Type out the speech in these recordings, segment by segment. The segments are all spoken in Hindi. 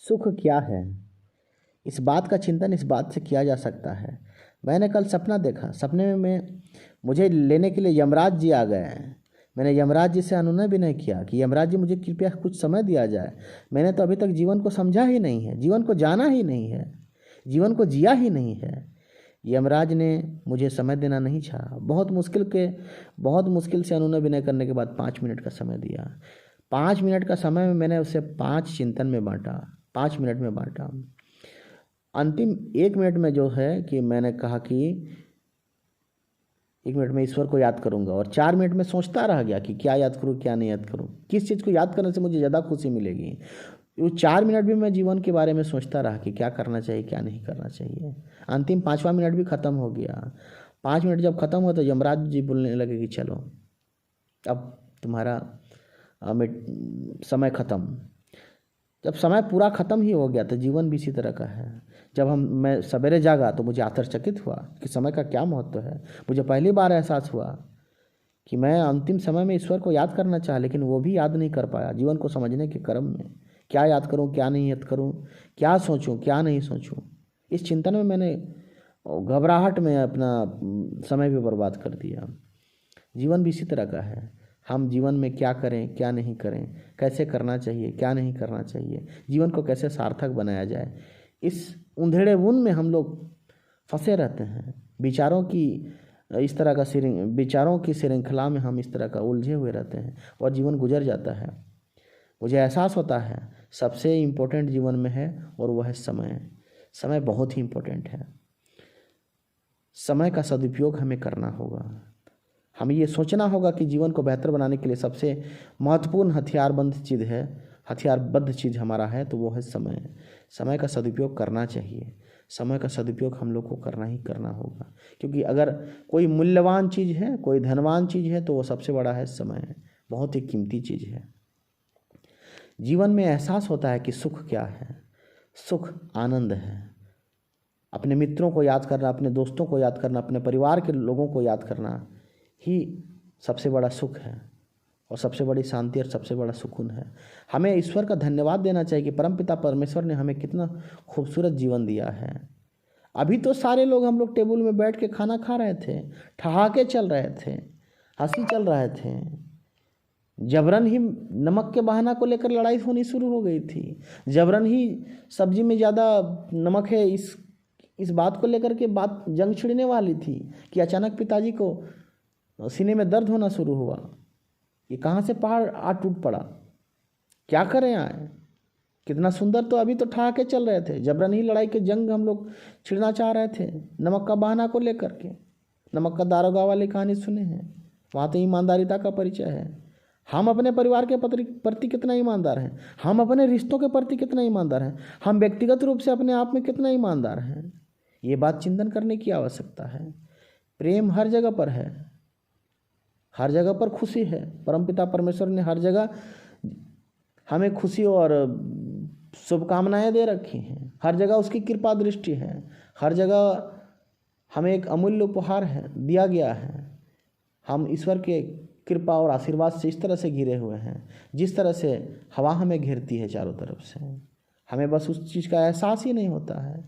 सुख क्या है? इस बात का चिंतन इस बात से किया जा सकता है। मैंने कल सपना देखा। सपने में मुझे लेने के लिए यमराज जी आ गए हैं। मैंने यमराज जी से अनुनय भी नहीं किया कि यमराज जी मुझे कृपया कुछ समय दिया जाए। मैंने तो अभी तक जीवन को समझा ही नहीं है, जीवन को जाना ही नहीं है, जीवन को जिया ही नहीं है। यमराज ने मुझे समय देना नहीं चाहा। बहुत मुश्किल से अनुनय विनय करने के बाद 5 मिनट का समय दिया। 5 मिनट का समय में मैंने उसे 5 चिंतन में बांटा, 5 मिनट में बांटा। अंतिम 1 मिनट में जो है कि मैंने कहा कि 1 मिनट में ईश्वर को याद करूंगा, और 4 मिनट में सोचता रह गया कि क्या याद करूं क्या नहीं याद करूं, किस चीज़ को याद करने से मुझे ज़्यादा खुशी मिलेगी। वो 4 मिनट भी मैं जीवन के बारे में सोचता रहा कि क्या करना चाहिए क्या नहीं करना चाहिए। अंतिम 5वां मिनट भी ख़त्म हो गया। 5 मिनट जब ख़त्म हुआ तो यमराज जी बोलने लगे कि चलो अब तुम्हारा समय ख़त्म। जब समय पूरा ख़त्म ही हो गया तो जीवन भी इसी तरह का है। जब मैं सवेरे जागा तो मुझे आश्चर्यचकित हुआ कि समय का क्या महत्व है। मुझे पहली बार एहसास हुआ कि मैं अंतिम समय में ईश्वर को याद करना चाहा, लेकिन वो भी याद नहीं कर पाया जीवन को समझने के क्रम में। क्या याद करूं क्या नहीं याद करूं, क्या सोचूं क्या नहीं सोचूं, इस चिंतन में मैंने घबराहट में अपना समय भी बर्बाद कर दिया। जीवन भी इसी तरह का है। हम जीवन में क्या करें क्या नहीं करें, कैसे करना चाहिए क्या नहीं करना चाहिए, जीवन को कैसे सार्थक बनाया जाए, इस उंधेड़े बुन में हम लोग फंसे रहते हैं। विचारों की श्रृंखला में हम इस तरह का उलझे हुए रहते हैं और जीवन गुजर जाता है। मुझे एहसास होता है सबसे इम्पोर्टेंट जीवन में है और वह है समय। समय बहुत ही इम्पोर्टेंट है। समय का सदुपयोग हमें करना होगा। हमें ये सोचना होगा कि जीवन को बेहतर बनाने के लिए सबसे महत्वपूर्ण हथियारबद्ध चीज़ हमारा है तो वो है समय। समय का सदुपयोग करना चाहिए। समय का सदुपयोग हम लोग को करना ही करना होगा, क्योंकि अगर कोई मूल्यवान चीज़ है, कोई धनवान चीज़ है तो वो सबसे बड़ा है समय। बहुत ही कीमती चीज़ है। जीवन में एहसास होता है कि सुख क्या है। सुख आनंद है। अपने मित्रों को याद करना, अपने दोस्तों को याद करना, अपने परिवार के लोगों को याद करना ही सबसे बड़ा सुख है और सबसे बड़ी शांति और सबसे बड़ा सुकून है। हमें ईश्वर का धन्यवाद देना चाहिए कि परमपिता परमेश्वर ने हमें कितना खूबसूरत जीवन दिया है। अभी तो सारे लोग हम लोग टेबल में बैठ के खाना खा रहे थे, ठहाके चल रहे थे, हंसी चल रहे थे। जबरन ही नमक के बहाना को लेकर लड़ाई होनी शुरू हो गई थी। जबरन ही सब्जी में ज़्यादा नमक है इस बात को लेकर के बात जंग छिड़ने वाली थी कि अचानक पिताजी को सीने में दर्द होना शुरू हुआ। ये कहाँ से पहाड़ आ टूट पड़ा, क्या करें आए। कितना सुंदर, तो अभी तो ठहाके चल रहे थे। जबरन ही लड़ाई के जंग हम लोग छिड़ना चाह रहे थे नमक का बहाना को लेकर के। नमक का दारोगा वाली कहानी सुने हैं, वहाँ तो ईमानदारिता का परिचय है। हम अपने परिवार के प्रति कितना ईमानदार हैं, हम अपने रिश्तों के प्रति कितना ईमानदार हैं, हम व्यक्तिगत रूप से अपने आप में कितना ईमानदार हैं, ये बात चिंतन करने की आवश्यकता है। प्रेम हर जगह पर है, हर जगह पर खुशी है। परमपिता परमेश्वर ने हर जगह हमें खुशी और शुभकामनाएं दे रखी हैं। हर जगह उसकी कृपा दृष्टि है। हर जगह हमें एक अमूल्य उपहार है दिया गया है। हम ईश्वर के कृपा और आशीर्वाद से इस तरह से घिरे हुए हैं जिस तरह से हवा हमें घेरती है चारों तरफ से। हमें बस उस चीज़ का एहसास ही नहीं होता है।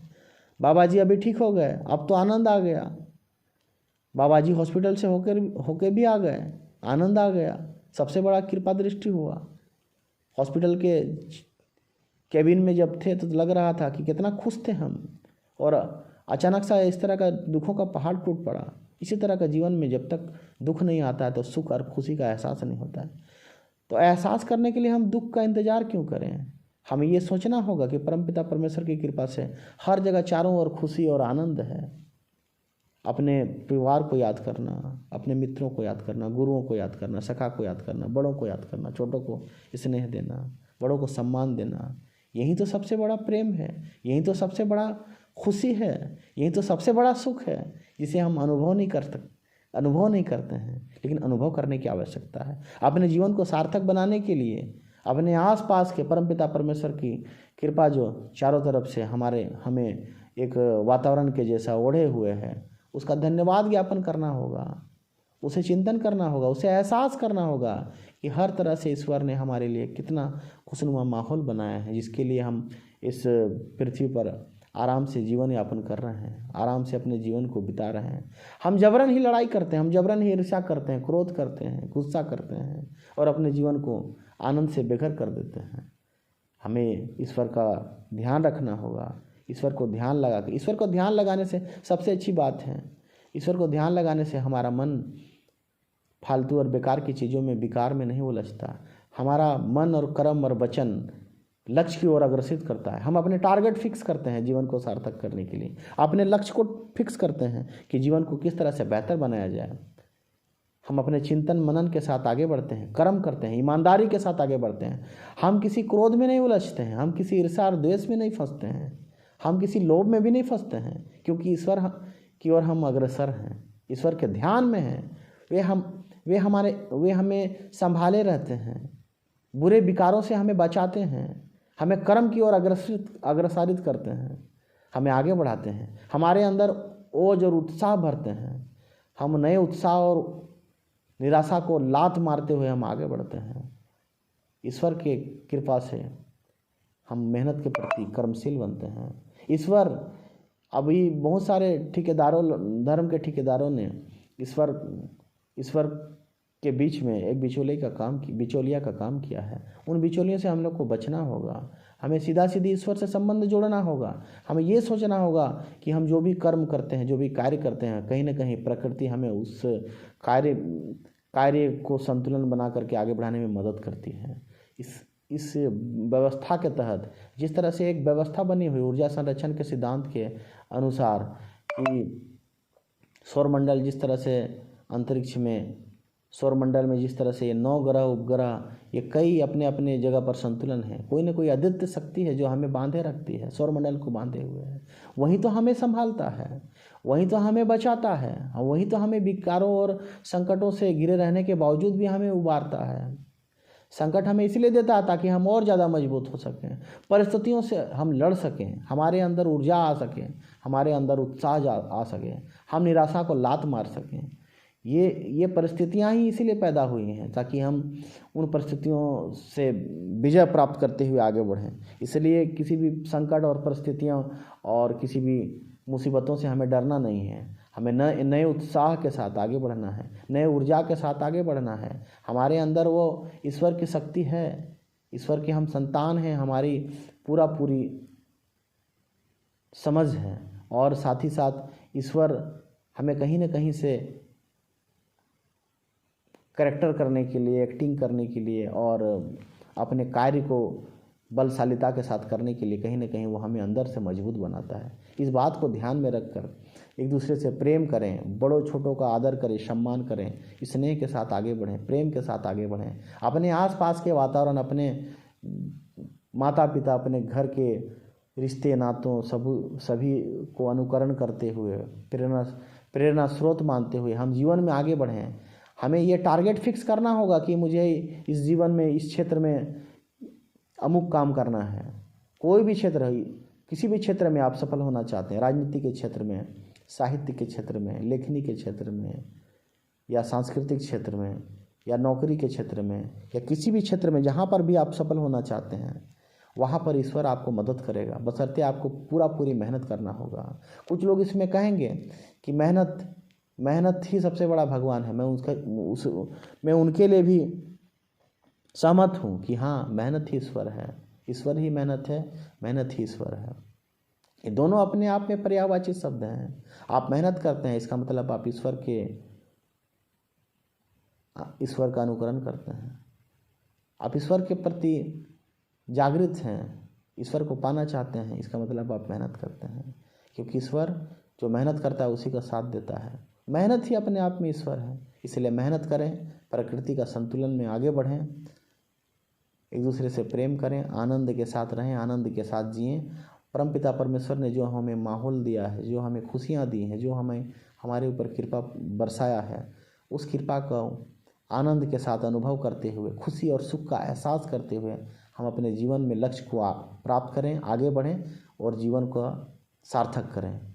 बाबा जी अभी ठीक हो गए, अब तो आनंद आ गया। बाबा जी हॉस्पिटल से होकर भी आ गए, आनंद आ गया, सबसे बड़ा कृपा दृष्टि हुआ। हॉस्पिटल के केबिन में जब थे तो लग रहा था कि कितना खुश थे हम, और अचानक सा इस तरह का दुखों का पहाड़ टूट पड़ा। इसी तरह का जीवन में जब तक दुख नहीं आता है तो सुख और खुशी का एहसास नहीं होता है। तो एहसास करने के लिए हम दुख का इंतज़ार क्यों करें। हमें ये सोचना होगा कि परमपिता परमेश्वर की कृपा से हर जगह चारों ओर खुशी और आनंद है। अपने परिवार को याद करना, अपने मित्रों को याद करना, गुरुओं को याद करना, सखा को याद करना, बड़ों को याद करना, छोटों को स्नेह देना, बड़ों को सम्मान देना, यही तो सबसे बड़ा प्रेम है, यही तो सबसे बड़ा खुशी है, यही तो सबसे बड़ा सुख है जिसे हम अनुभव नहीं करते हैं, लेकिन अनुभव करने की आवश्यकता है। अपने जीवन को सार्थक बनाने के लिए अपने आसपास के परमपिता परमेश्वर की कृपा जो चारों तरफ से हमें एक वातावरण के जैसा ओढ़े हुए है, उसका धन्यवाद ज्ञापन करना होगा। उसे चिंतन करना होगा, उसे एहसास करना होगा कि हर तरह से ईश्वर ने हमारे लिए कितना खुशनुमा माहौल बनाया है, जिसके लिए हम इस पृथ्वी पर आराम से जीवन यापन कर रहे हैं, आराम से अपने जीवन को बिता रहे हैं। हम जबरन ही लड़ाई करते हैं, हम जबरन ही ईर्ष्या करते हैं, क्रोध करते हैं, गुस्सा करते हैं और अपने जीवन को आनंद से बेघर कर देते हैं। हमें ईश्वर का ध्यान रखना होगा, ईश्वर को ध्यान लगा के, ईश्वर को ध्यान लगाने से सबसे अच्छी बात है, ईश्वर को ध्यान लगाने से हमारा मन फालतू और बेकार की चीज़ों में, विकार में नहीं उलझता। हमारा मन और कर्म और वचन लक्ष्य की ओर अग्रसित करता है। हम अपने टारगेट फिक्स करते हैं जीवन को सार्थक करने के लिए, अपने लक्ष्य को फिक्स करते हैं कि जीवन को किस तरह से बेहतर बनाया जाए। हम अपने चिंतन मनन के साथ आगे बढ़ते हैं, कर्म करते हैं, ईमानदारी के साथ आगे बढ़ते हैं। हम किसी क्रोध में नहीं उलझते हैं, हम किसी ईर्ष्या और द्वेष में नहीं फंसते हैं, हम किसी लोभ में भी नहीं फंसते हैं, क्योंकि ईश्वर की ओर हम अग्रसर हैं, ईश्वर के ध्यान में हैं। वे हमें संभाले रहते हैं, बुरे विकारों से हमें बचाते हैं, हमें कर्म की ओर अग्रसारित करते हैं, हमें आगे बढ़ाते हैं, हमारे अंदर ओज और उत्साह भरते हैं। हम नए उत्साह और निराशा को लात मारते हुए हम आगे बढ़ते हैं। ईश्वर के कृपा से हम मेहनत के प्रति कर्मशील बनते हैं। ईश्वर, अभी बहुत सारे ठेकेदारों, धर्म के ठेकेदारों ने ईश्वर के बीच में एक बिचौलिया का काम किया है। उन बिचौलियों से हम लोग को बचना होगा। हमें सीधा सीधी ईश्वर से संबंध जोड़ना होगा। हमें ये सोचना होगा कि हम जो भी कर्म करते हैं, जो भी कार्य करते हैं, कहीं ना कहीं प्रकृति हमें उस कार्य को संतुलन बना करके आगे बढ़ाने में मदद करती है। इस व्यवस्था के तहत, जिस तरह से एक व्यवस्था बनी हुई ऊर्जा संरक्षण के सिद्धांत के अनुसार, कि सौरमंडल जिस तरह से अंतरिक्ष में, सौरमंडल में जिस तरह से ये 9 ग्रह उपग्रह, ये कई अपने अपने जगह पर संतुलन है। कोई ना कोई अद्वितीय शक्ति है जो हमें बांधे रखती है, सौरमंडल को बांधे हुए है। वही तो हमें संभालता है, वही तो हमें बचाता है, वही तो हमें विकारों और संकटों से घिरे रहने के बावजूद भी हमें उबारता है। संकट हमें इसलिए देता है ताकि हम और ज़्यादा मजबूत हो सकें, परिस्थितियों से हम लड़ सकें, हमारे अंदर ऊर्जा आ सके, हमारे अंदर उत्साह आ सके, हम निराशा को लात मार सकें। ये परिस्थितियां ही इसीलिए पैदा हुई हैं ताकि हम उन परिस्थितियों से विजय प्राप्त करते हुए आगे बढ़ें। इसलिए किसी भी संकट और परिस्थितियों और किसी भी मुसीबतों से हमें डरना नहीं है। हमें नए उत्साह के साथ आगे बढ़ना है, नए ऊर्जा के साथ आगे बढ़ना है। हमारे अंदर वो ईश्वर की शक्ति है, ईश्वर के हम संतान हैं, हमारी पूरी समझ है। और साथ ही साथ ईश्वर हमें कहीं ना कहीं से करेक्टर करने के लिए, एक्टिंग करने के लिए और अपने कार्य को बलशालिता के साथ करने के लिए कहीं ना कहीं वो हमें अंदर से मजबूत बनाता है। इस बात को ध्यान में रखकर एक दूसरे से प्रेम करें, बड़ों छोटों का आदर करें, सम्मान करें, स्नेह के साथ आगे बढ़ें, प्रेम के साथ आगे बढ़ें। अपने आसपास के वातावरण, अपने माता पिता, अपने घर के रिश्ते नातों सभी को अनुकरण करते हुए, प्रेरणा स्रोत मानते हुए हम जीवन में आगे बढ़ें। हमें ये टारगेट फिक्स करना होगा कि मुझे इस जीवन में, इस क्षेत्र में अमुक काम करना है। कोई भी क्षेत्र है, किसी भी क्षेत्र में आप सफल होना चाहते हैं, राजनीति के क्षेत्र में, साहित्य के क्षेत्र में, लेखनी के क्षेत्र में, या सांस्कृतिक क्षेत्र में, या नौकरी के क्षेत्र में, या किसी भी क्षेत्र में जहाँ पर भी आप सफल होना चाहते हैं, वहाँ पर ईश्वर आपको मदद करेगा, बशर्ते आपको पूरी मेहनत करना होगा। कुछ लोग इसमें कहेंगे कि मेहनत ही सबसे बड़ा भगवान है। मैं उनके लिए भी सहमत हूँ कि हाँ, मेहनत ही ईश्वर है, ईश्वर ही मेहनत है, मेहनत ही ईश्वर है। ये दोनों अपने आप में पर्यायवाची शब्द हैं। आप मेहनत करते हैं, इसका मतलब आप ईश्वर का अनुकरण करते हैं, आप ईश्वर के प्रति जागृत हैं, ईश्वर को पाना चाहते हैं, इसका मतलब आप मेहनत करते हैं। क्योंकि ईश्वर जो मेहनत करता है उसी का साथ देता है। मेहनत ही अपने आप में ईश्वर है। इसलिए मेहनत करें, प्रकृति का संतुलन में आगे बढ़ें, एक दूसरे से प्रेम करें, आनंद के साथ रहें, आनंद के साथ जिएं। परमपिता परमेश्वर ने जो हमें माहौल दिया है, जो हमें खुशियाँ दी हैं, जो हमारे ऊपर कृपा बरसाया है, उस कृपा का आनंद के साथ अनुभव करते हुए, खुशी और सुख का एहसास करते हुए हम अपने जीवन में लक्ष्य को प्राप्त करें, आगे बढ़ें और जीवन को सार्थक करें।